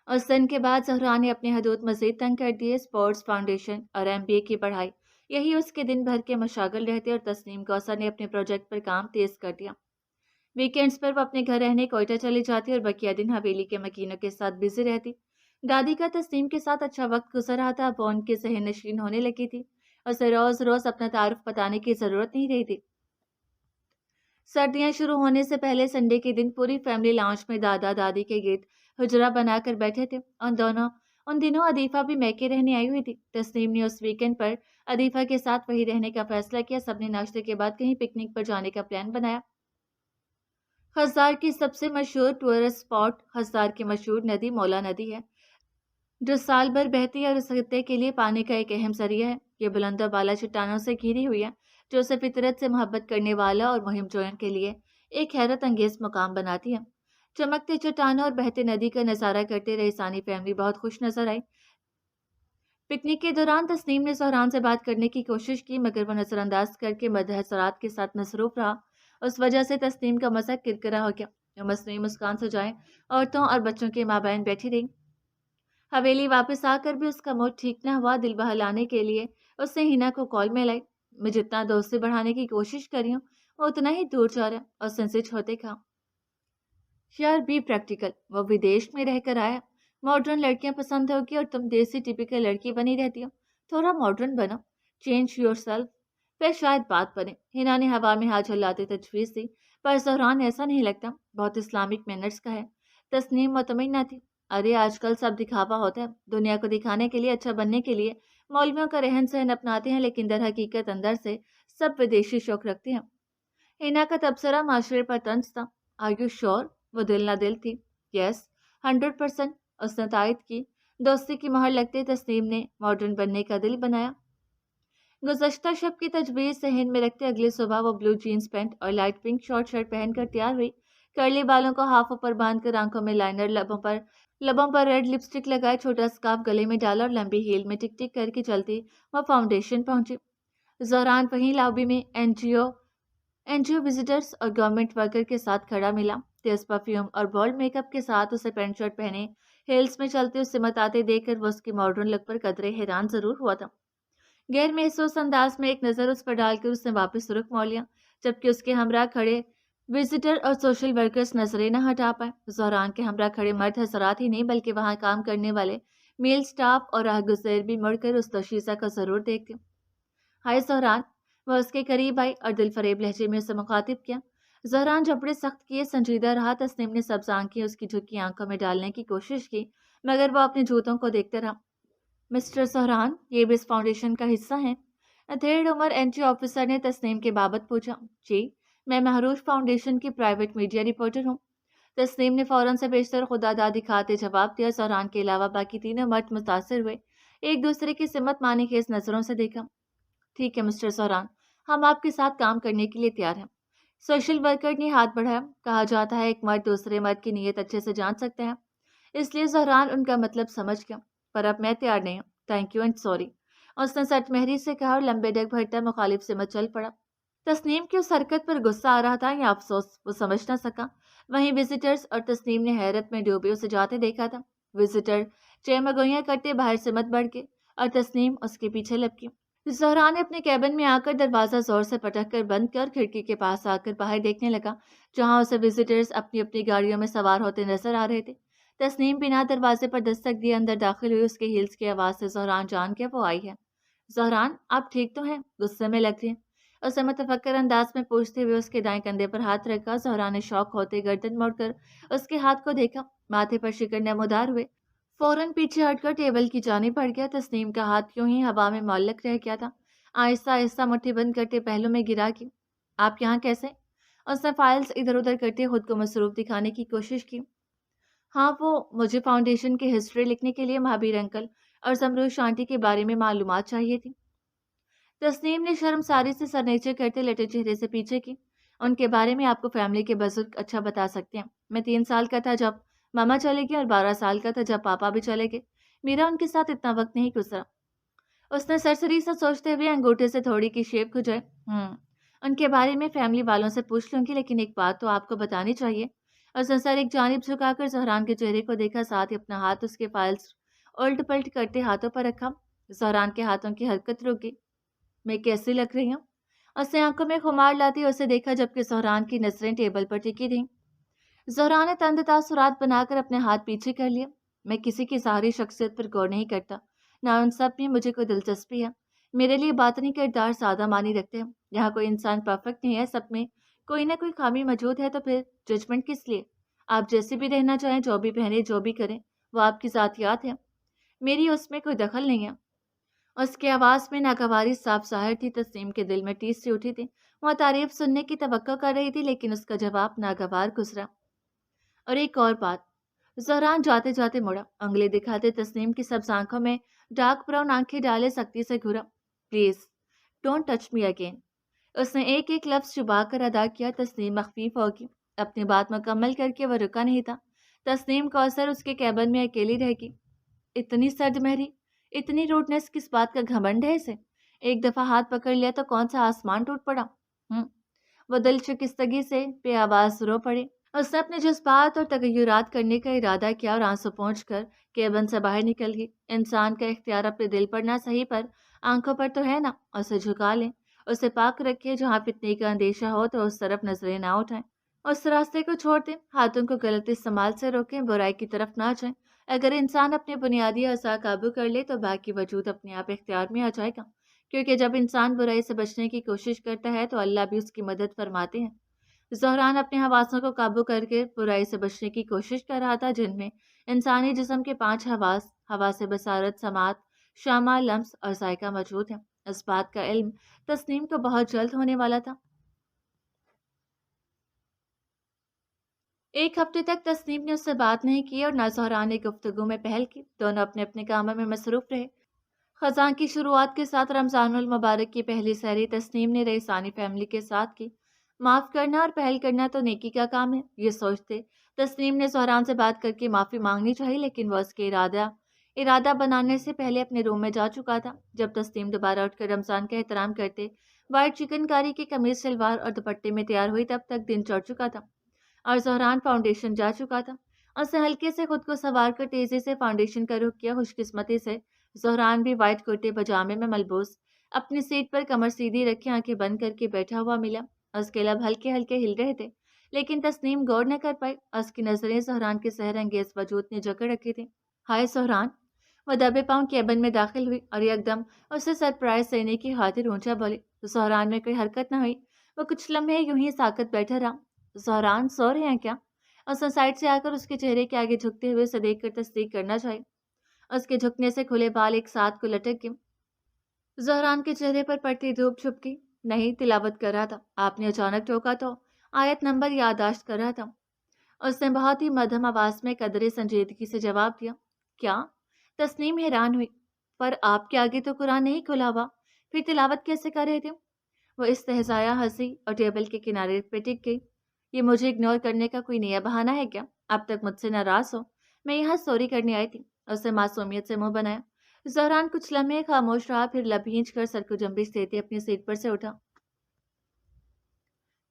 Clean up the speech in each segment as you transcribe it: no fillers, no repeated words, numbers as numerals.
اور सन کے بعد زہرا نے اپنے حدود مزید تنگ کر دیے۔ اسپورٹس فاؤنڈیشن اور MBA کی پڑھائی، یہی اس کے دن بھر کے مشاغل رہتے، اور تسنیم کوثر نے اپنے پروجیکٹ پر کام تیز کر دیا۔ ویکینڈز پر وہ اپنے گھر رہنے کوئٹہ چلی جاتی اور بقیہ دن حویلی کے مکینوں کے ساتھ بزی رہتی۔ دادی کا تسنیم کے ساتھ اچھا وقت گزر رہا تھا، وہ ان کی ذہن نشین ہونے لگی تھی، اسے روز روز اپنا تعارف بتانے کی ضرورت نہیں رہی تھی۔ سردیاں شروع ہونے سے پہلے سنڈے کے دن پوری فیملی لاؤنج میں دادا دادی کے گرد حجرہ بنا کر بیٹھے تھے۔ ان دنوں عدیفہ بھی میکے رہنے آئی ہوئی تھی۔ تسنیم نے اس ویکینڈ پر عدیفہ کے ساتھ وہی رہنے کا فیصلہ کیا۔ سب نے ناشتے کے بعد کہیں پکنک پر جانے کا پلان بنایا۔ ہزار کی سب سے مشہور ٹورسٹ اسپاٹ ہزار کی مشہور ندی مولا ندی ہے، جو سال بھر بہتی ہے اور اس خطے کے لیے پانی کا ایک اہم ذریعہ ہے۔ یہ بلند و بالا چٹانوں سے گھری ہوئی ہے، جو اسے فطرت سے محبت کرنے والا اور مہم جویوں کے لیے ایک حیرت انگیز مقام بناتی ہے۔ چمکتے چٹانوں اور بہتے ندی کا نظارہ کرتے رہے ثانی فیملی بہت خوش نظر آئی۔ پکنک کے دوران تسنیم نے سہران سے بات کرنے کی کوشش کی، مگر وہ نظر انداز کر کے مدحسرات کے ساتھ مصروف رہا۔ اس وجہ سے تسنیم کا مذاق کرکرا ہو گیا۔ وہ مصنوعی مسکان سجائے عورتوں اور بچوں کے مابین بیٹھی رہی۔ حویلی واپس آ کر بھی اس کا موڈ ٹھیک نہ ہوا۔ دل بہلانے کے لیے اس نے ہینا کو کال میں لائی۔ میں جتنا دوستی بڑھانے کی کوشش کری ہوں، وہ اتنا ہی دور جا رہا ہے، اور سنسچ ہوتے کہا، یار بی پریکٹیکل، وہ ودیش میں رہ کر آیا، ماڈرن لڑکیاں پسند ہوگی اور تم دیسی ٹیپیکل لڑکی بنی رہتی ہو، تھوڑا ماڈرن بنو، چینج یور سیلف، پھر شاید بات بنے۔ ہینا نے ہوا میں ہاتھ جھلاتے تجویز دی، پر زہران ایسا نہیں لگتا، بہت اسلامک مینرز کا ہے۔ تسنیم مطمئن نہ تھی۔ ارے آج کل سب دکھاوا ہوتا ہے، دنیا کو دکھانے کے لیے، اچھا بننے کے لیے مولویوں کا رہن سہن اپناتے ہیں، لیکن در حقیقت اندر سے سب ودیشی شوق رکھتے ہیں۔ ہینا کا تبصرہ معاشرے پر طنز تھا۔ آر یو شور؟ وہ دل نہ دل تھی۔ یس 100%، اس نے تائید کی۔ دوستی کی مہر لگتے تسنیم نے ماڈرن بننے کا دل بنایا۔ گزشتہ شب کی تجویز ذہن میں رکھتے اگلی صبح وہ بلو جینز پینٹ اور لائٹ پنک شارٹ شرٹ پہن کر تیار ہوئی۔ کرلی بالوں کو ہاف اوپر باندھ کر، آنکھوں میں لائنر، لبوں پر ریڈ لپسٹک لگائے، چھوٹا اسکارف گلے میں ڈالا اور لمبی ہیل میں ٹک ٹک کر کے چلتی وہ فاؤنڈیشن پہنچی۔ زہران وہیں لابی میں این جی او وزٹرز اور گورنمنٹ ورکر کے ساتھ کھڑا ملا۔ تیز پرفیوم اور بولڈ میک اپ کے ساتھ اسے پینٹ شرٹ پہنے ہیلز میں چلتے اس سمت آتے دیکھ کر وہ اس کی ماڈرن لک پر قدرے حیران ضرور ہوا تھا۔ غیر محسوس انداز میں ایک نظر اس پر ڈال کر اس نے واپس رخ موڑ لیا، جبکہ اس کے ہمراہ کھڑے وزٹر اور سوشل ورکرز نظریں نہ ہٹا پائے۔ زہران کے ہمراہ کھڑے مرد حضرات ہی نہیں، بلکہ وہاں کام کرنے والے میل سٹاف اور راہ گزیر بھی مڑ کر اس دوشیزہ کو ضرور دیکھتے۔ ہائے زہران، وہ اس کے قریب آئی اور دل فریب لہجے میں اسے مخاطب کیا۔ زہران جبڑے سخت کیے سنجیدہ رہا۔ تسنیم نے سبز آنکھیں اس کی جھکی آنکھوں میں ڈالنے کی کوشش کی، مگر وہ اپنے جوتوں کو دیکھتے رہا۔ مسٹر زہران، یہ بھی اس فاؤنڈیشن کا حصہ ہیں؟ تھرڈ عمر NGO آفیسر نے تسنیم کے بابت پوچھا۔ جی، میں محروف فاؤنڈیشن کی پرائیویٹ میڈیا رپورٹر ہوں۔ تسنیم نے فوراً سے بیشتر خداداد دکھاتے جواب دیا۔ زہران کے علاوہ باقی تینوں مرد متاثر ہوئے، ایک دوسرے کی سمت معنی خیز نظروں سے دیکھا۔ ٹھیک ہے مسٹر زہران، ہم آپ کے ساتھ کام کرنے کے لیے تیار ہیں۔ سوشل ورکر نے ہاتھ بڑھایا۔ کہا جاتا ہے ایک مرد دوسرے مرد کی نیت اچھے سے جان سکتا ہے، اس لیے زہران ان کا مطلب سمجھ گیا، پر اب میں تیار نہیں ہوں۔ تھینک یو اینڈ سوری، اس نے سٹ مہری سے کہا اور لمبے ڈگ بھرتا مخالف سمت چل پڑا۔ تسنیم کی اس حرکت پر غصہ آ رہا تھا یا افسوس، وہ سمجھ نہ سکا۔ وہیں وزٹرز اور تسنیم نے حیرت میں ڈوبے اسے جاتے دیکھا تھا۔ وزٹر چہمگوئیاں کرتے باہر سمت بڑھ گئے اور تسنیم اس کے پیچھے لپکی۔ زہران نے اپنے کیبن میں آ کر دروازہ زور سے پٹک کر بند کر کھڑکی کے پاس آ کر باہر دیکھنے لگا، جہاں اسے وزٹرز اپنی اپنی گاڑیوں میں سوار ہوتے نظر آ رہے تھے۔ تسنیم بنا دروازے پر دستک دیے اندر داخل ہوئی۔ اس کے ہیلز کی آواز سے زہران جان کے وہ آئی ہے۔ زہران، آپ ٹھیک تو ہیں؟ غصے میں لگ رہی ہیں، اسے متفکر انداز میں پوچھتے ہوئے اس کے دائیں کندھے پر ہاتھ رکھا۔ زہران نے شوق ہوتے گردن موڑ کر اس کے ہاتھ کو دیکھا، ماتھے پر شکر نمودار ہوئے فوراً پیچھے ہٹ کر ٹیبل کی جانب بڑھ گیا۔ تسنیم کا ہاتھ یوں ہی ہوا میں معلق رہ گیا تھا۔ آہستہ آہستہ مٹھی بند کرتے پہلو میں گرا کی۔ آپ یہاں کیسے؟ اس نے فائلز ادھر ادھر کرتے خود کو مصروف دکھانے کی کوشش کی۔ ہاں، وہ مجھے فاؤنڈیشن کی ہسٹری لکھنے کے لیے مہابیر انکل اور زمرود شانتی کے بارے میں معلومات چاہیے تھی۔ تسنیم نے شرمساری سے سر نیچے کرتے لٹے چہرے سے پیچھے کی۔ ان کے بارے میں آپ کو فیملی کے بزرگ اچھا بتا سکتے ہیں۔ میں 3 سال کا تھا جب ماما چلے گئے اور 12 سال کا تھا جب پاپا بھی چلے گئے۔ میرا ان کے ساتھ اتنا وقت نہیں گزرا۔ اس نے سرسری سے سوچتے ہوئے انگوٹھے سے تھوڑی کی شیپ کھجائی۔ ان کے بارے میں فیملی والوں سے پوچھ لوں گی، لیکن ایک بات تو آپ کو بتانی چاہیے۔ उसने सर एक जानिब झुकाकर ज़हरान के चेहरे को देखा, साथ ही अपना हाथ उसके फाइल्स उल्ट पलट करते हाथों पर रखा। ज़हरान के हाथों की हरकत रुक गई। मैं कैसी लग रही हूँ? उसने आंखों में खुमार लाती उसे देखा, जबकि ज़हरान की नजरें टेबल पर टिकी थीं। ज़हरान ने तंदता सुरात बनाकर अपने हाथ पीछे कर लिए। मैं किसी की ज़ाहिरी शख्सियत पर गौर नहीं करता, ना उन सब में मुझे कोई दिलचस्पी है। मेरे लिए बातनी किरदार सादा मानी रखते हैं। यहाँ कोई इंसान परफेक्ट नहीं है, सब में कोई ना कोई खामी मौजूद है, तो फिर जजमेंट किस लिए? आप जैसे भी रहना चाहें, जो भी पहने, जो भी करें, वो आपकी ज़ातियात है, मेरी उसमें कोई दखल नहीं है। उसकी आवाज़ में नागवारी साफ ज़ाहिर थी। तस्नीम के दिल में टीस सी उठी थी। वह तारीफ सुनने की तवक्को कर रही थी, लेकिन उसका जवाब नागवार गुजरा। और एक और बात, ज़हरान जाते जाते मुड़ा, उंगली दिखाते तस्नीम की सब्ज आंखों में डार्क ब्राउन आंखें डाले सख्ती से घूरा। Please don't touch me again. उसने एक एक लफ्ज चुबा कर अदा किया। तस्नीम मखफीफ होगी। अपनी बात मुकम्मल करके वह रुका नहीं था। तस्नीम कौसर उसके कैबिन में अकेली रह गई। इतनी सर्द महरी, इतनी रूडनेस, किस बात का घमंड है इसे? एक दफा हाथ पकड़ लिया तो कौन सा आसमान टूट पड़ा? वो दिल शिकस्तगी से बेआवाज रो पड़े। उसने अपने जज्बात और तगय्युरात करने का इरादा किया और आंसू पोंछकर केबिन से बाहर निकल गई। इंसान का इख्तियार अपने दिल पर ना सही पर आंखों पर तो है ना। उसे झुका लें, उसे पाक रखे। जहाँ फितने का अंदेशा हो तो उस तरफ नजरें ना उठाएं। उस रास्ते को छोड़ दें, हाथों को गलत इस्तेमाल से रोकें, बुराई की तरफ ना जाएं। अगर इंसान अपने बुनियादी अज़ा काबू कर ले तो बाकी वजूद अपने आप इख्तियार में आ जाएगा। क्योंकि जब इंसान बुराई से बचने की कोशिश करता है तो अल्लाह भी उसकी मदद फरमाते हैं। ज़हरान अपने हवासों को काबू करके बुराई से बचने की कोशिश कर रहा था, जिनमें इंसानी जिस्म के 5 हवास, हवास बसारत, समात, शामा, लम्स और जायका मौजूद है। इस बात का इल्म तस्नीम को बहुत जल्द होने वाला था। एक हफ्ते तक तस्नीम ने उससे बात नहीं की और न ज़हरान ने गुफ्तगू में पहल की। दोनों अपने अपने कामों में मसरूफ रहे। खज़ां की शुरुआत के साथ रमज़ानुल मुबारक की पहली सहरी तस्नीम ने रईसानी फैमिली के साथ की। माफ़ करना और पहल करना तो नेकी का काम है, ये सोचते तस्नीम ने ज़हरान से बात करके माफ़ी मांगनी चाहिए, लेकिन वह उसके इरादा बनाने से पहले अपने रूम में जा चुका था। जब तस्नीम दोबारा उठकर रमज़ान का एहतराम करते वाइट चिकनकारी की कमीज सलवार और दुपट्टे में तैयार हुई, तब तक दिन चढ़ चुका था और ज़हरान फाउंडेशन जा चुका था। उसने हल्के से खुद को संवार कर तेजी से फाउंडेशन का रुख किया। खुशकिस्मती से ज़हरान भी वाइट कुर्ते पजामे में मलबूस अपनी सीट पर कमर सीधी रखे आंखें बंद करके बैठा हुआ मिला। उसके लब हल्के हल्के हिल रहे थे, लेकिन तस्नीम गौर न कर पाई। उसकी नजरें ज़हरान के सहर अंगेज वजूद ने जकड़ रखी थी। हाय ज़हरान। वह दबे पांव केबिन में दाखिल हुई और एकदम उसे सरप्राइज देने की खातिर ऊंचा बोली। ज़हरान में कोई हरकत न हुई। वो कुछ लम्हे यूं ही साकत बैठा रहा। ज़हरान सो रहे हैं क्या? उसने साइड से आकर उसके चेहरे के आगे झुकते हुए उसे देखकर तस्दीक करना चाहिए। उसके झुकने से खुले बाल एक साथ को लटक गए। ज़हरान के चेहरे पर पड़ती धूप छुप गई। नहीं, तिलावत कर रहा था। आपने अचानक टोका तो आयत नंबर याददाश्त कर रहा था। उसने बहुत ही मध्यम आवाज में कदरे संजीदगी से जवाब दिया। क्या? तस्नीम हैरान हुई। पर आपके आगे तो कुरान नहीं खुला हुआ, फिर तिलावत कैसे कर रहे थे? वो इस्तेहज़ाया हंसी और टेबल के किनारे पे टिक गई। ये मुझे इग्नोर करने का कोई नया बहाना है क्या? अब तक मुझसे नाराज हो? मैं यहाँ सॉरी करने आई थी। उसने मासूमियत से मुंह बनाया। ज़हरान कुछ लम्हे खामोश रहा, फिर लब खींच कर सर को जंबिश देते अपनी सीट पर से उठा।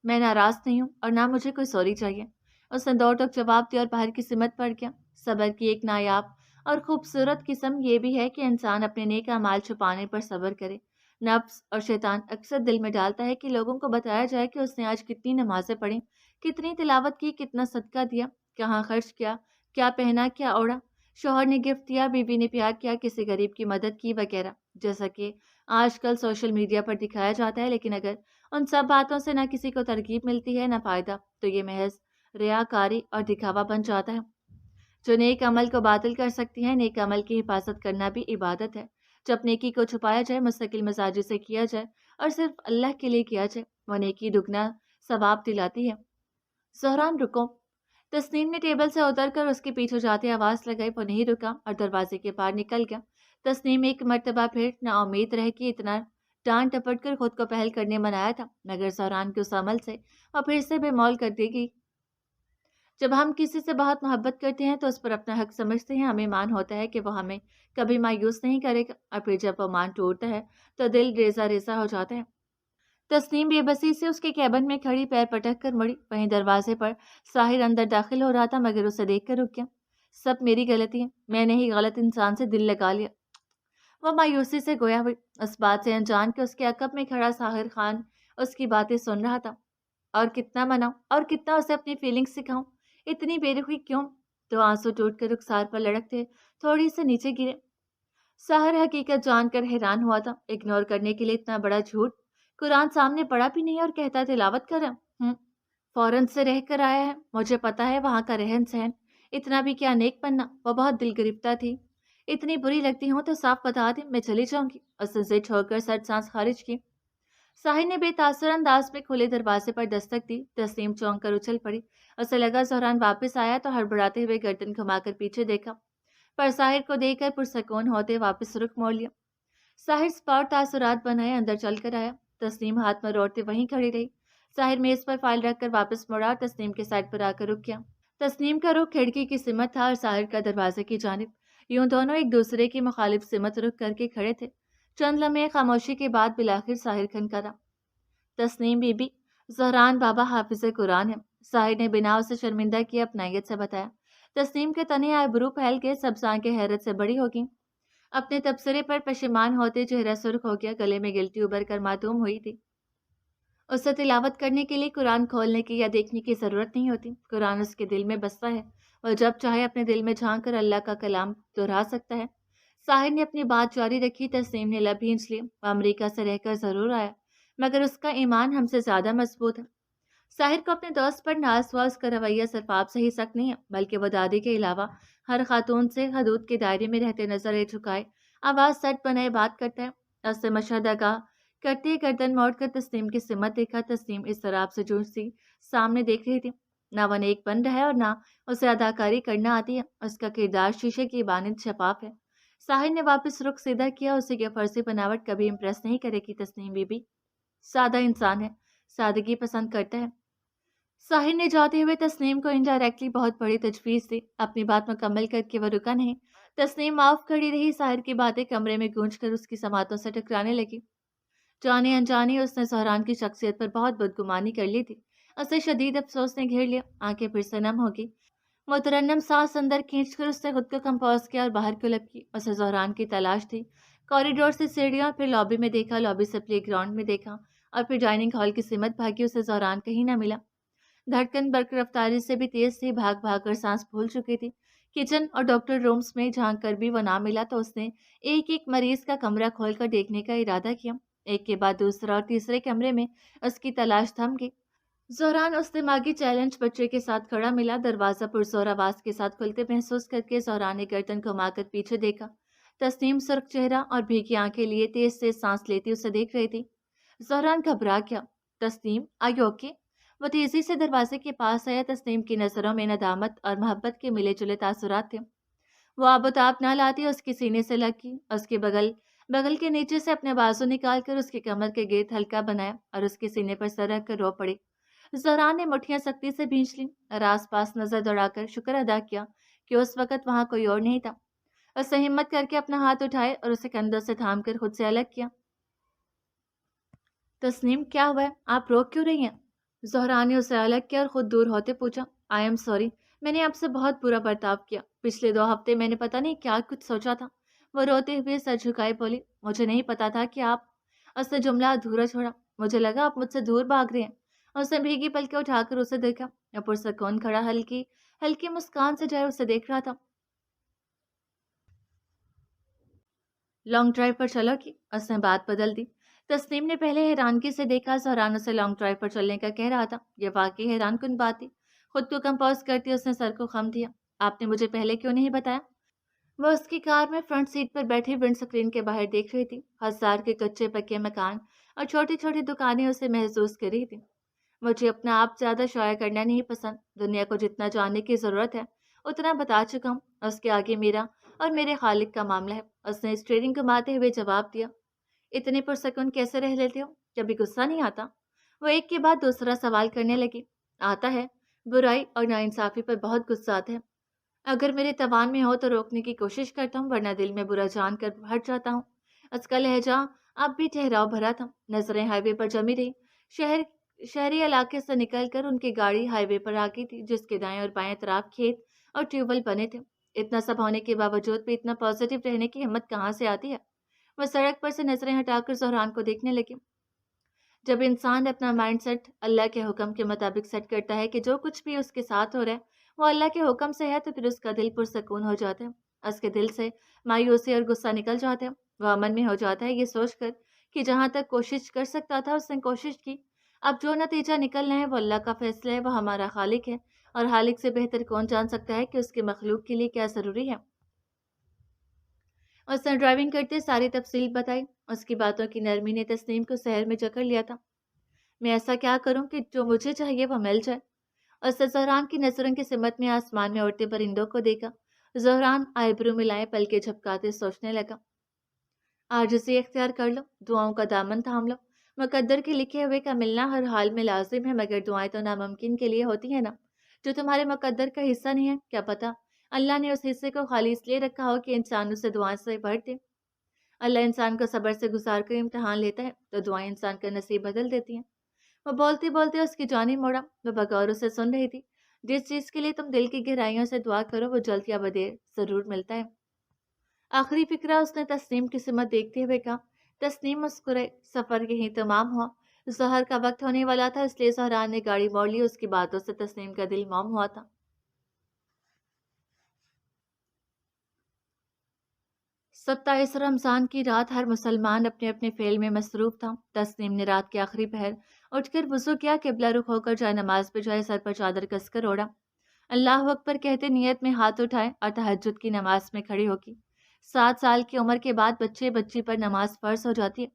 मैं नाराज नहीं हूँ और ना मुझे कोई सॉरी चाहिए। उसने दो टूक जवाब दिया और बाहर की सिमत पड़ गया। सब्र की एक नायाब और खूबसूरत किस्म ये भी है कि इंसान अपने नेक अमाल छुपाने पर सब्र करे। नफ्स और शैतान अक्सर दिल में डालता है कि लोगों को बताया जाए कि उसने आज कितनी नमाजें पढ़ी, कितनी तिलावत की, कितना सदका दिया, कहाँ खर्च किया, क्या पहना, क्या ओढ़ा, शौहर ने गिफ्ट दिया, बीवी ने प्यार किया, किसी गरीब की मदद की वगैरह, जैसा कि आजकल सोशल मीडिया पर दिखाया जाता है। लेकिन अगर उन सब बातों से ना किसी को तरकीब मिलती है, ना फायदा, तो ये महज रियाकारी और दिखावा बन जाता है। जो नेक अमल को बातिल कर सकती है, नेक अमल की हिफाजत करना भी इबादत है। जब नेकी को छुपाया जाए, मुस्तकिल मिजाजी से किया जाए और सिर्फ अल्लाह के लिए किया जाए, वो नेकी दुगना सवाब दिलाती है। ज़हरान रुको। तस्नीम ने टेबल से उतरकर उसके पीछे जाते आवाज़ लगाई। वो नहीं रुका और दरवाजे के पार निकल गया। तस्नीम एक मर्तबा फिर नाउम्मीद रह कि इतना डांट टपट कर खुद को पहल करने मनाया था, मगर ज़हरान के उस अमल से वह फिर से बेमौल कर देगी। जब हम किसी से बहुत मोहब्बत करते हैं तो उस पर अपना हक समझते हैं, हमें मान होता है कि वो हमें कभी मायूस नहीं करेगा, और फिर जब वो मान टूटता है तो दिल रेजा रेजा हो जाता है। तस्नीम बेबसी से उसके कैबिन में खड़ी पैर पटक कर मुड़ी। वहीं दरवाजे पर साहिर अंदर दाखिल हो रहा था मगर उसे देखकर रुक गया। सब मेरी गलती है, मैंने ही गलत इंसान से दिल लगा लिया। वो मायूसी से गोया हुई, उस बात से अनजान के उसके अकब में खड़ा साहिर खान उसकी बातें सुन रहा था। और कितना मनाऊं और कितना उसे अपनी फीलिंग्स सिखाऊं, इतनी बेरुखी क्यों? तो आंसू टूट कर रुखसार पर लड़कते थोड़ी से नीचे गिरे। साहर हकीकत जानकर हैरान हुआ था। इग्नोर करने के लिए इतना बड़ा झूठ। कुरान सामने पढ़ा भी नहीं और कहता तिलावत कर रहा। फौरन से रह कर आया है, मुझे पता है वहां का रहन सहन। इतना भी क्या नेक बनना। वो बहुत दिल गिरफ्ता थी। इतनी बुरी लगती हूँ तो साफ बता दे, मैं चली जाऊंगी। उसने जिद छोड़कर सट सांस खारिज की। साहिर ने बेतासुर अंदाज में खुले दरवाजे पर दस्तक दी। तस्लीम चौंक कर उछल पड़ी। उसे लगा जहरान वापस आया तो हड़बड़ाते हुए गर्दन घुमाकर पीछे देखा, पर साहिर को देखकर पुरसकून होते वापस रुख मोड़ लिया। साहिर स्पॉट तासुरात बनाए अंदर चलकर आया। तस्लीम हाथ में रोड़ते वहीं खड़ी रही। साहिर मेज पर फाइल रखकर वापस मुड़ा और तस्लीम के साइड पर आकर रुक गया। तस्लीम का रुख खिड़की की सिमत था और साहिर का दरवाजे की जानिब। यूं दोनों एक दूसरे की मुखालिफ सिमत रुख करके खड़े थे। चंद लम्हे खामोशी के बाद बिलाखिर साहिर खनकारा। तस्नीम बीबी, जहरान बाबा हाफिज कुरान है। साहिर ने बिना उसे शर्मिंदा किए अपनायत से बताया। तस्नीम के तने आबरू फैल के सब आंखें हैरत से बड़ी होगी। अपने तबसरे पर पशेमान होते चेहरा सुर्ख हो गया। गले में गिल्टी उभर कर मातूम हुई थी। उसे तिलावत करने के लिए कुरान खोलने की या देखने की जरूरत नहीं होती। कुरान उसके दिल में बसता है। वह जब चाहे अपने दिल में झांक कर अल्लाह का कलाम दोहरा सकता है। साहिर ने अपनी बात जारी रखी। तस्नीम ने लब खींच लिए। वह अमरीका से रहकर जरूर आया, मगर उसका ईमान हमसे ज्यादा मजबूत है। साहिर को अपने दोस्त पर नाज हुआ। उसका रवैया सिर्फ आपसे ही सख्त नहीं है, बल्कि वो दादी के अलावा हर खातून से हदूद के दायरे में रहते नजर ले झुकाए आवाज सट बनाए बात करता है। उससे मशहदा करते गर्दन मोड़कर तस्लीम की सिमत देखा। तस्लीम इस तरह से जूझती सामने देख रही थी। ना वो नेक बन रहा है और ना उसे अदाकारी करना आती है। उसका किरदार शीशे की बानित शफाफ है। साहिर ने वापस रुख सीधा किया। उसे की फर्जी बनावट कभी इम्प्रेस नहीं करेगी। तस्लीम बीबी सादा इंसान है, सादगी पसंद करता है। साहिर ने जाते हुए तस्नीम को इनडायरेक्टली बहुत बड़ी तजवीज़ दी। अपनी बात मुकम्मल करके वह रुका नहीं। तस्नीम माफ खड़ी रही। साहिर की बातें कमरे में गूंजकर उसकी समातों से टकराने लगी। जाने अनजाने उसने जहरान की शख्सियत पर बहुत बदगुमानी कर ली थी। उसे शदीद अफसोस ने घेर लिया। आंखें फिर से नम होगी। मुतरन्नम सांस अंदर खींचकर उसने खुद को कंपोज किया और बाहर को लपकी। उसे जहरान की तलाश थी। कॉरिडोर से सीढ़ियों, फिर लॉबी में देखा, लॉबी से प्लेग्राउंड में देखा और फिर डाइनिंग हॉल की सिमत भागी। उसे जहरान कहीं न मिला। धड़कन बर्क रफ्तारी से भी तेज थी। भाग भाग कर सांस फूल चुकी थी। किचन और डॉक्टर रूम्स में झांक कर भी वो ना मिला तो उसने एक एक मरीज का कमरा खोलकर देखने का इरादा किया। एक के बाद दूसरा और तीसरे कमरे में उसकी तलाश थम गई। जोहरान उस दिमागी चैलेंज बच्चे के साथ खड़ा मिला। दरवाजा पुरजोर आवाज के साथ खुलते महसूस करके जोहरान ने गर्दन घुमाकर पीछे देखा। तस्नीम सुर्ख चेहरा और भीगी आंखें लिए तेज तेज सांस लेती उसे देख रही थी। जोहरान घबरा गया। Tasneem, are you okay? वो तेजी से दरवाजे के पास आया। तस्नीम की नजरों में नदामत और मोहब्बत के मिले जुले तासुरात थे। वो आबोताब ना लाती उसके सीने से लगी। उसके बगल बगल के नीचे से अपने बाजू निकाल कर उसके कमर के गिर्द हल्का बनाया और उसके सीने पर सर रख कर रो पड़ी। जहरान ने मुठ्ठियां सख्ती से भींच ली और आसपास नजर दौड़ाकर शुक्र अदा किया कि उस वक्त वहां कोई और नहीं था। उसने हिम्मत करके अपना हाथ उठाए और उसे कंधों से थाम कर खुद से अलग किया। तस्नीम, क्या हुआ है? आप रो क्यों रही हैं? ज़हरा ने उसे अलग किया और खुद दूर होते पूछा। आई एम सॉरी, मैंने आपसे बहुत बुरा बर्ताव किया। पिछले 2 हफ्ते मैंने पता नहीं क्या कुछ सोचा था। वो रोते हुए सर झुकाए बोली, मुझे नहीं पता था कि आप। उसने जुमला अधूरा छोड़ा। मुझे लगा आप मुझसे दूर भाग रहे हैं। उसने भीगी पलकें उठाकर उसे देखा। पुरसकून खड़ा हल्की हल्की मुस्कान से जाए उसे देख रहा था। लॉन्ग ड्राइव पर चलोगी? उसने बात बदल दी। तस्नीम ने पहले हैरानगी से देखा। जहरान उसे लॉन्ग ड्राइव पर चलने का कह रहा था। यह वाकई हैरान कुन बात थी। खुद को कंपोज करती उसने सर को खम दिया। आपने मुझे पहले क्यों नहीं बताया? वह उसकी कार में फ्रंट सीट पर बैठी विंड स्क्रीन के बाहर देख रही थी। हजार के कच्चे पक्के मकान और छोटी छोटी दुकानें उसे महसूस कर रही थी। मुझे अपना आप ज्यादा शाया करना नहीं पसंद। दुनिया को जितना जानने की जरूरत है उतना बता चुका हूँ। उसके आगे मेरा और मेरे खालिक का मामला है। उसने स्टीयरिंग घुमाते हुए जवाब दिया। इतने पुरसकून कैसे रह लेते हो? कभी गुस्सा नहीं आता? वो एक के बाद दूसरा सवाल करने लगी। आता है, बुराई और नाइंसाफी पर बहुत गुस्सा आता है। अगर मेरे तवान में हो तो रोकने की कोशिश करता हूँ, वरना दिल में बुरा जान कर हट जाता हूँ। उसका लहजा अब भी ठहराव भरा था। नजरें हाईवे पर जमी रही। शहर शहरी इलाके से निकलकर उनकी गाड़ी हाईवे पर आ गई थी, जिसके दाएं और बाएं तरफ खेत और ट्यूबवेल बने थे। इतना सब होने के बावजूद भी इतना पॉजिटिव रहने की हिम्मत कहाँ से आती है? वह सड़क पर से नजरें हटाकर ज़हरान को देखने लगी। जब इंसान अपना माइंडसेट अल्लाह के हुक्म के मुताबिक सेट करता है कि जो कुछ भी उसके साथ हो रहा है वो अल्लाह के हुक्म से है, तो फिर उसका दिल पुरसकून हो जाता है। उसके दिल से मायूसी और गुस्सा निकल जाता है। वह अमन में हो जाता है, ये सोचकर कि जहां तक कोशिश कर सकता था उसने कोशिश की। अब जो नतीजा निकलना है वो अल्लाह का फैसला है, वो हमारा खालिक है। और खालिक से बेहतर कौन जान सकता है कि उसके मखलूक के लिए क्या ज़रूरी है। उसने ड्राइविंग करते सारी तफसील बताई। उसकी बातों की नरमी ने तस्नीम को शहर में जकड़ लिया था। मैं ऐसा क्या करूं कि जो मुझे चाहिए वो मिल जाए? उसने ज़हरान की नज़रों की सिमत में आसमान में उड़ते परिंदों को देखा। ज़हरान आईब्रो मिलाए पलके झपकाते सोचने लगा। आजिज़ी इख्तियार कर लो, दुआओं का दामन थाम लो। मुकद्दर के लिखे हुए का मिलना हर हाल में लाजिम है, मगर दुआएं तो नामुमकिन के लिए होती है ना। जो तुम्हारे मुकद्दर का हिस्सा नहीं है, क्या पता अल्लाह ने उस हिस्से को खाली इसलिए रखा हो कि इंसान उसे दुआ से भर दे। अल्लाह इंसान को सब्र से गुजार कर इम्तिहान लेता है, तो दुआएं इंसान का नसीब बदल देती हैं। वो बोलते बोलते उसकी जानी मोड़ा। वह बगौर उसे सुन रही थी। जिस चीज के लिए तुम दिल की गहराइयों से दुआ करो वो जल्द या बदेर जरूर मिलता है। आखिरी फिक्रा उसने तस्नीम की सिमत देखते हुए कहा। तस्नीम मुस्कुराई। सफर यहीं तमाम हुआ। जहर का वक्त होने वाला था, इसलिए सहरान ने गाड़ी मोड़ ली। उसकी बातों से तस्नीम का दिल मौम हुआ था। 27 रमजान की रात हर मुसलमान अपने अपने फेल में मसरूफ था। तस्नीम ने रात के आखिरी पहर उठकर वुजू किया, किबला रुख होकर जाए नमाज पे जाए, सर पर चादर कसकर ओढ़ा। अल्लाह अकबर कहते नियत में हाथ उठाए और तहज्जुद की नमाज में खड़ी होगी। 7 साल की उम्र के बाद बच्चे बच्ची पर नमाज फर्ज हो जाती है।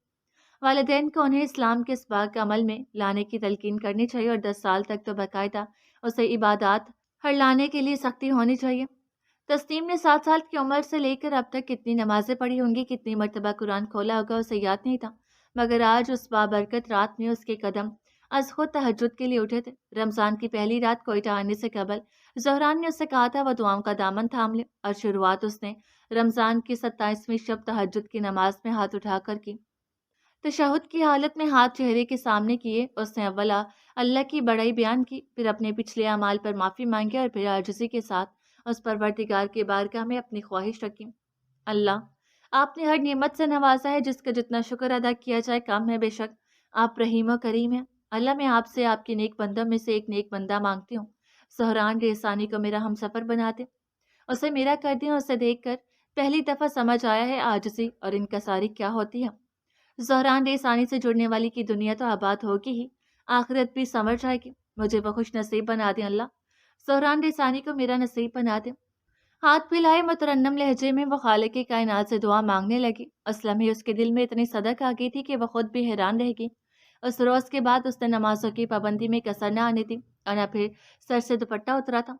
वालिदैन को उन्हें इस्लाम के इस बाग अमल में लाने की तलकीन करनी चाहिए और 10 साल तक तो बाकायदा उसे इबादात हर लाने के लिए सख्ती होनी चाहिए। तस्नीम ने 7 साल की उम्र से लेकर अब तक कितनी नमाजें पढ़ी होंगी, कितनी मर्तबा कुरान खोला होगा, उसे याद नहीं था। मगर आज उस बाबरकत रात में उसके कदम आज खुद तहज्जुद के लिए उठे थे। रमजान की पहली रात कोयटा आने से कबल ज़हरान ने उससे कहा था वह दुआओं का दामन थाम ले, और शुरुआत उसने रमजान की 27वीं शब तहज्जुद की नमाज में हाथ उठाकर की। तशहुद की हालत में हाथ चेहरे के सामने किए उसने अव्वला अल्लाह की बड़ाई बयान की, फिर अपने पिछले अमाल पर माफ़ी मांगी और फिर आजिज़ी के साथ उस परवरदिगार की बारगाह में अपनी ख्वाहिश रखी। अल्लाह, आपने हर नेमत से नवाजा है, जिसका जितना शुक्र अदा किया जाए कम है। बेशक आप रहीम और करीम हैं। अल्लाह, मैं आपसे आपके नेक बंदों में से एक नेक बंदा मांगती हूँ। सहरान रेसानी को मेरा हमसफर बना दे, उसे मेरा कर दें। उसे देखकर पहली दफ़ा समझ आया है आजिज़ी और इनकसारी क्या होती है। ज़हरान रेसानी से जुड़ने वाली की दुनिया तो आबाद होगी ही, आखिरत भी संवर जाएगी। मुझे वो खुश नसीब बना दे अल्लाह। ज़हरान रेसानी को मेरा नसीब बना दे। हाथ फैलाए मुतरन्नम लहजे में वो खालिक की कायनात से दुआ मांगने लगी। उस लम्हे उसके दिल में इतनी सदक आ गई थी कि वह खुद भी हैरान रह गई। उस रोज़ के बाद उसने नमाजों की पाबंदी में कसर न आने दी, और न फिर सर से दुपट्टा उतरा था,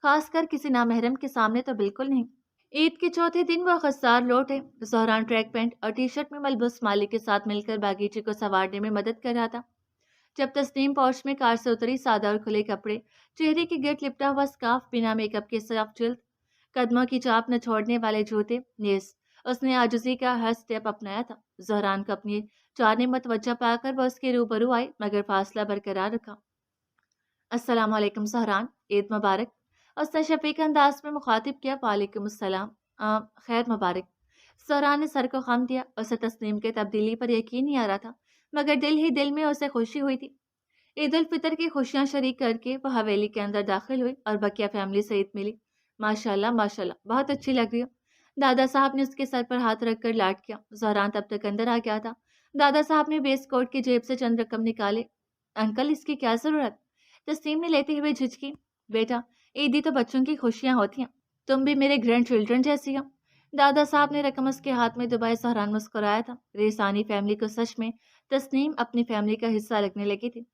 खासकर किसी नामहरम के सामने तो बिल्कुल नहीं। ईद के चौथे दिन वह खस्सार लौटे। ज़हरान ट्रैक पैंट और टी शर्ट में मलबूस मालिक के साथ मिलकर बागीचे को संवारने में मदद कर रहा था। जब तस्नीम पौष में कार से उतरी, सादा और खुले कपड़े, चेहरे की गिरट लिपटा हुआ स्कार्फ, बिना मेकअप के साफ जिल्द, कदमों की चाप न छोड़ने वाले जूते, नेस, उसने आजुजी का हर स्टेप अपनाया था। ज़हरान को अपनी जानिब मुतवज्जा पाकर वह उसके रूबरू आई, मगर फासला बरकरार रखा। अस्सलाम वालेकुम ज़हरान, ईद मुबारक। उसने शफीक अंदाज में मुखातिब किया। वालेकुम अस्सलाम, खैर मुबारक। ज़हरान ने सर को खम दिया। उसे तस्नीम के तब्दीली पर यकीन नहीं आ रहा था, मगर दिल ही दिल में उसे खुशी हुई थी। ईद उल फितर की खुशियां शरीक करके वह हवेली के अंदर दाखिल हुई और बकिया फैमिली से ईद मिली। माशाल्लाह माशाल्लाह, बहुत अच्छी लग रही हो। दादा साहब ने उसके सर पर हाथ रखकर लाड किया। ज़हरान तब तक अंदर आ गया था। दादा साहब ने वेस्ट कोट की जेब से चंद रकम निकाले। अंकल, इसकी क्या जरूरत? तस्लीम ने लेते हुए झिझकी। बेटा, ईदी तो बच्चों की खुशियां होती हैं, तुम भी मेरे ग्रैंड चिल्ड्रन जैसी हो। दादा साहब ने रकम उसके हाथ में दबाए। सहरान मुस्कुराया था। रेसानी फैमिली को सच में तस्नीम अपनी फैमिली का हिस्सा लगने लगी थी।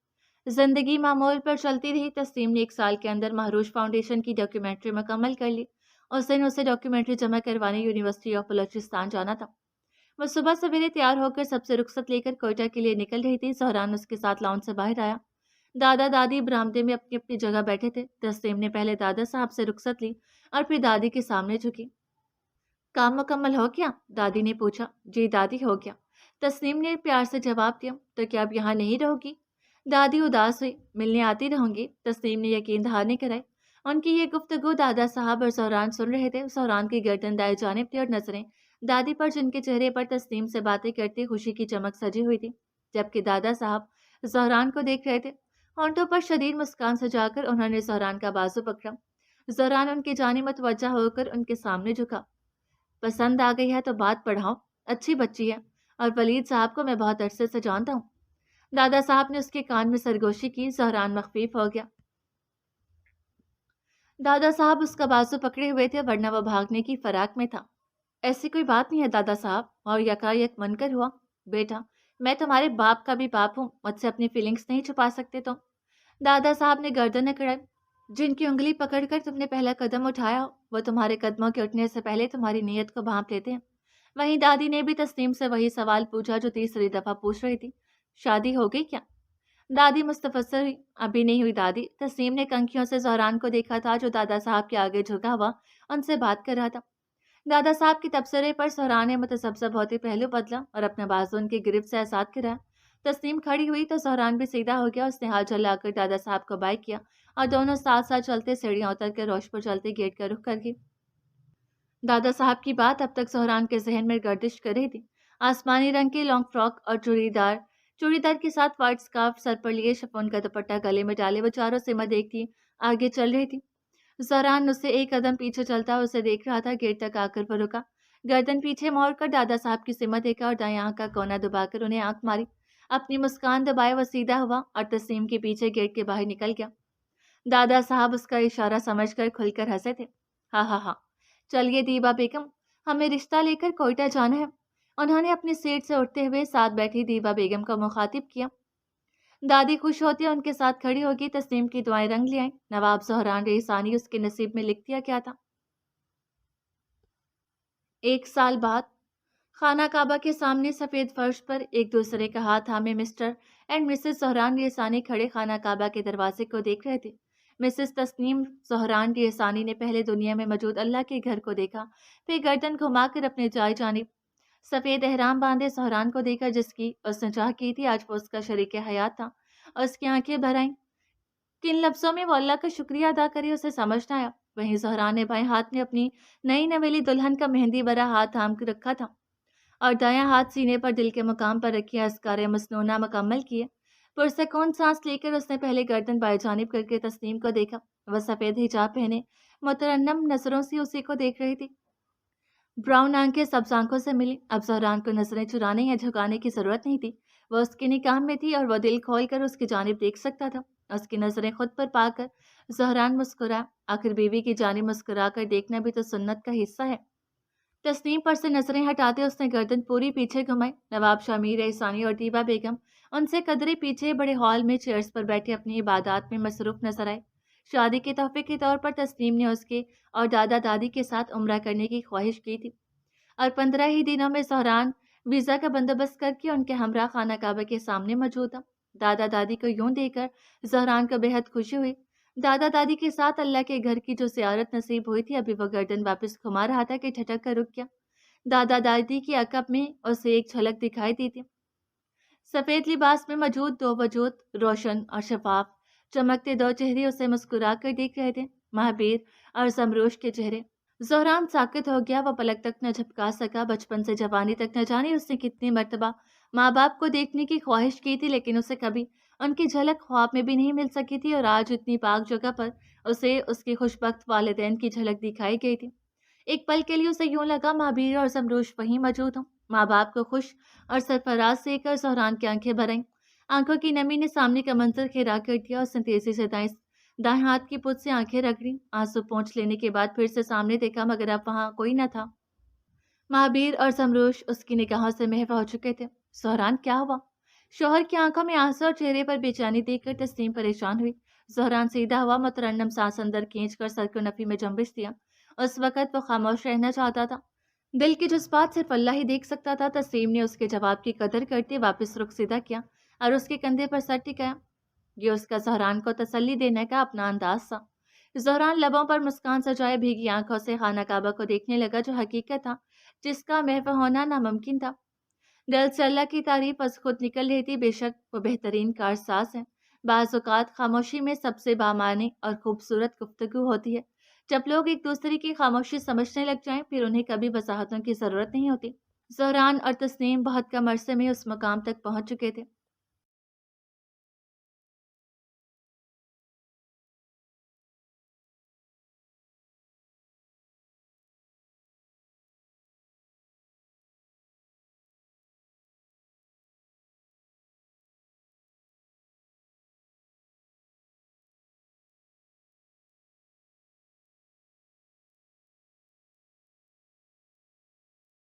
जिंदगी मामूल पर चलती रही। तस्नीम ने 1 साल के अंदर महरूज फाउंडेशन की डॉक्यूमेंट्री मुकम्मल कर ली। उस दिन उसे डॉक्यूमेंट्री जमा करवाने यूनिवर्सिटी ऑफ बलोचिस्तान जाना था। वह सुबह सवेरे तैयार होकर सबसे रुख्सत लेकर कोयटा के लिए निकल रही थी। सहरान उसके साथ लॉन से बाहर आया। दादा दादी बरामदे में अपनी अपनी जगह बैठे थे। तस्नीम ने पहले दादा साहब से रुख्सत ली और फिर दादी के सामने झुकी। काम मुकम्मल हो गया? दादी ने पूछा। जी दादी, हो गया। तस्नीम ने प्यार से जवाब दिया, तो क्या अब यहाँ नहीं रहोगी? दादी उदास हुई। मिलने आती रहूंगी, तस्नीम ने यकीन दहानी कराई। उनकी ये गुफ्तगू दादा साहब और ज़हरान सुन रहे थे। ज़हरान की गर्दन दाएं जानिब थी और नजरें दादी पर, जिनके चेहरे पर तस्नीम से बातें करती खुशी की चमक सजी हुई थी। जबकि दादा साहब ज़हरान को देख रहे थे। होंठों पर शदीद मुस्कान सजाकर उन्होंने ज़हरान का बाजू पकड़ा। ज़हरान उनकी जानिब मुतवज्जा होकर उनके सामने झुका। पसंद आ गई है तो बात बढ़ाओ, अच्छी बच्ची है, और वलीद साहब को मैं बहुत अरसे से जानता हूँ। दादा साहब ने उसके कान में सरगोशी की। ज़हरान मखफीफ हो गया। दादा साहब उसका बाजू पकड़े हुए थे, वरना वह भागने की फराक में था। ऐसी कोई बात नहीं है दादा साहब, और यकायक मनकर हुआ। बेटा, मैं तुम्हारे बाप का भी बाप हूँ, मुझसे अपनी फीलिंग्स नहीं छुपा सकते तुम। दादा साहब ने गर्दन अकड़ाई। जिनकी उंगली पकड़कर तुमने पहला कदम उठाया, वो तुम्हारे कदमों के उठने से पहले तुम्हारी नीयत को भांप लेते हैं। वहीं दादी ने भी तस्नीम से वही सवाल पूछा जो तीसरी दफा पूछ रही थी, शादी हो गई क्या? दादी मुस्तफसर हुई। अभी नहीं हुई दादी। तस्नीम ने कंखियों से ज़हरान को देखा था, जो दादा साहब के आगे झुका हुआ उनसे बात कर रहा था। दादा साहब के तबसरे पर ज़हरान ने मुतसब्सब होते पहलू बदला और अपना बाजू उनकी गिरफ्त से आज़ाद कराया। तस्नीम खड़ी हुई तो ज़हरान भी सीधा हो गया। उसने हाथ जलाकर दादा साहब को बाय किया और दोनों साथ साथ चलते सीढ़ियां उतर कर रोशपुर चलते गेट का रुख कर गई। दादा साहब की बात अब तक ज़हरान के जहन में गर्दिश कर रही थी। आसमानी रंग की लॉन्ग फ्रॉक और चूड़ीदार के साथ व्हाइट स्कार्फ सर पर लिए, शिफॉन का दुपट्टा गले में डाले, वो चारों सिमर देखती आगे चल रही थी। ज़हरान उससे एक कदम पीछे चलता उसे देख रहा था। गेट तक आकर वो रुका, गर्दन पीछे मोड़कर दादा साहब की सिमत देखा और दाएं आंख का कोना दबाकर उन्हें आंख मारी। अपनी मुस्कान दबाए वो सीधा हुआ और तस्लीम के पीछे गेट के बाहर निकल गया। दादा साहब उसका इशारा समझकर खुलकर हंसे थे। हाँ हाँ हाँ, चलिए दीबा बेगम, हमें रिश्ता लेकर कोयटा जाना है। उन्होंने अपनी सीट से उठते हुए साथ बैठी दीबा बेगम को मुखातिब किया। दादी खुश होती उनके साथ खड़ी होगी। तस्लीम की दुआएं रंग ले आई। नवाब ज़हरान रेसानी उसके नसीब में लिख दिया क्या था। 1 साल बाद खाना काबा के सामने सफेद फर्श पर एक दूसरे का हाथ थामे मिस्टर एंड मिसेस ज़हरान रेसानी खड़े खाना काबा के दरवाजे को देख रहे थे। मिसेस तस्नीम ज़हरान रेसानी ने पहले दुनिया में मौजूद अल्लाह के घर को देखा, फिर गर्दन घुमाकर अपने जाय जानिब सफेद एहराम बांधे ज़हरान को देखा, जिसकी उसने चाह की थी। आज वो उसका शरीक हयात था और उसकी आंखें भर आईं। किन लफ्जों में वो अल्लाह का शुक्रिया अदा करे उसे समझ न आया। वहीं ज़हरान ने बाएं हाथ में अपनी नई नवेली दुल्हन का मेहंदी भरा हाथ थाम कर रखा था और दायां हाथ सीने पर दिल के मुकाम पर रखी अस्कार मसनूना मुकम्मल किए। पुरसकून सांस लेकर उसने पहले गर्दन बाएं जानिब करके तस्नीम को देखा। वह सफेद हिजाब पहने मुतरन्नम नजरों से उसी को देख रही थी। ब्राउन आंखें सब्ज आंखों से मिली। अब ज़हरान को नजरें चुराने या झुकाने की जरूरत नहीं थी। वह उसके निकाह में थी और वह दिल खोल कर उसकी जानिब देख सकता था। उसकी नजरें खुद पर पाकर ज़हरान मुस्कुराया। आखिर बीवी की जानिब मुस्कुरा कर देखना भी तो सुन्नत का हिस्सा है। तस्नीम पर से नजरें हटाते उसने गर्दन पूरी पीछे घुमाई। नवाब शामीर एहसानी और दीबा बेगम उनसे कदरे पीछे बड़े हॉल में चेयर्स पर बैठे अपनी इबादत में मसरूफ नजर आए। शादी के तोहफे के तौर पर तस्नीम ने उसके और दादा दादी के साथ उम्रा करने की ख्वाहिश की थी और 15 ही दिनों में ज़हरान वीज़ा का बंदोबस्त करके उनके हमरा खाना काबा के सामने मौजूद था। दादा दादी को यूं देखकर ज़हरान को बेहद खुशी हुई। दादा दादी के साथ अल्लाह के घर की जो ज़ियारत नसीब हुई थी, अभी वह गर्दन वापस घुमा रहा था कि ठटक कर रुक गया। दादा दादी की अकब में उसे एक झलक दिखाई दी थी। सफेद लिबास में मौजूद दो वजूद, रोशन और शफाफ, चमकते दो चेहरे उसे मुस्कुरा कर देख रहे थे। महाबीर और जमरोश के चेहरे। ज़हरान साकित हो गया। वह पलक तक न झपका सका। बचपन से जवानी तक न जाने उसने कितनी मर्तबा माँ बाप को देखने की ख्वाहिश की थी, लेकिन उसे कभी उनकी झलक ख्वाब में भी नहीं मिल सकी थी। और आज इतनी पाक जगह पर उसे उसके खुशबख्त वालिदैन की झलक दिखाई गई थी। एक पल के लिए उसे यूं लगा महाबीर और जमरोश वहीं मौजूद हों। माँ बाप को खुश और सरफराज देखकर ज़हरान की आंखें भर आईं। आंखों की नमी ने सामने का मंजर घेरा कर दिया। उसने तेजी से दाएं हाथ की पुत से आंखें रगड़ी। आंसू पोंछ लेने के बाद फिर से सामने देखा, मगर अब वहां कोई न था। महाबीर और जमरोश उसकी निगाहों से महव हो चुके थे। ज़हरान, क्या हुआ? शौहर की आंखों में आंसू और चेहरे पर बेचैनी देखकर तस्लीम परेशान हुई। ज़हरान सीधा हुआ, मुतरन्नम सांस अंदर खींचकर सर को नफी में जंबिश दिया। उस वक्त वो खामोश रहना चाहता था। दिल के जज्बात सिर्फ अल्लाह ही देख सकता था। तस्लीम ने उसके जवाब की कदर करते वापस रुख सीधा किया और उसके कंधे पर सर टिकाया। ये उसका ज़हरान को तसल्ली देने का अपना अंदाज था। ज़हरान लबों पर मुस्कान सजाए भीगी आंखों से खाना काबा को देखने लगा, जो हकीकत था जिसका महव होना नामुमकिन था। دل سے اللہ کی تعریف بس خود نکل رہی تھی، بے شک وہ بہترین کارساز ہیں۔ بعض اوقات خاموشی میں سب سے بامعنی اور خوبصورت گفتگو ہوتی ہے۔ جب لوگ ایک دوسرے کی خاموشی سمجھنے لگ جائیں، پھر انہیں کبھی وضاحتوں کی ضرورت نہیں ہوتی۔ زہران اور تسنیم بہت کم عرصے میں اس مقام تک پہنچ چکے تھے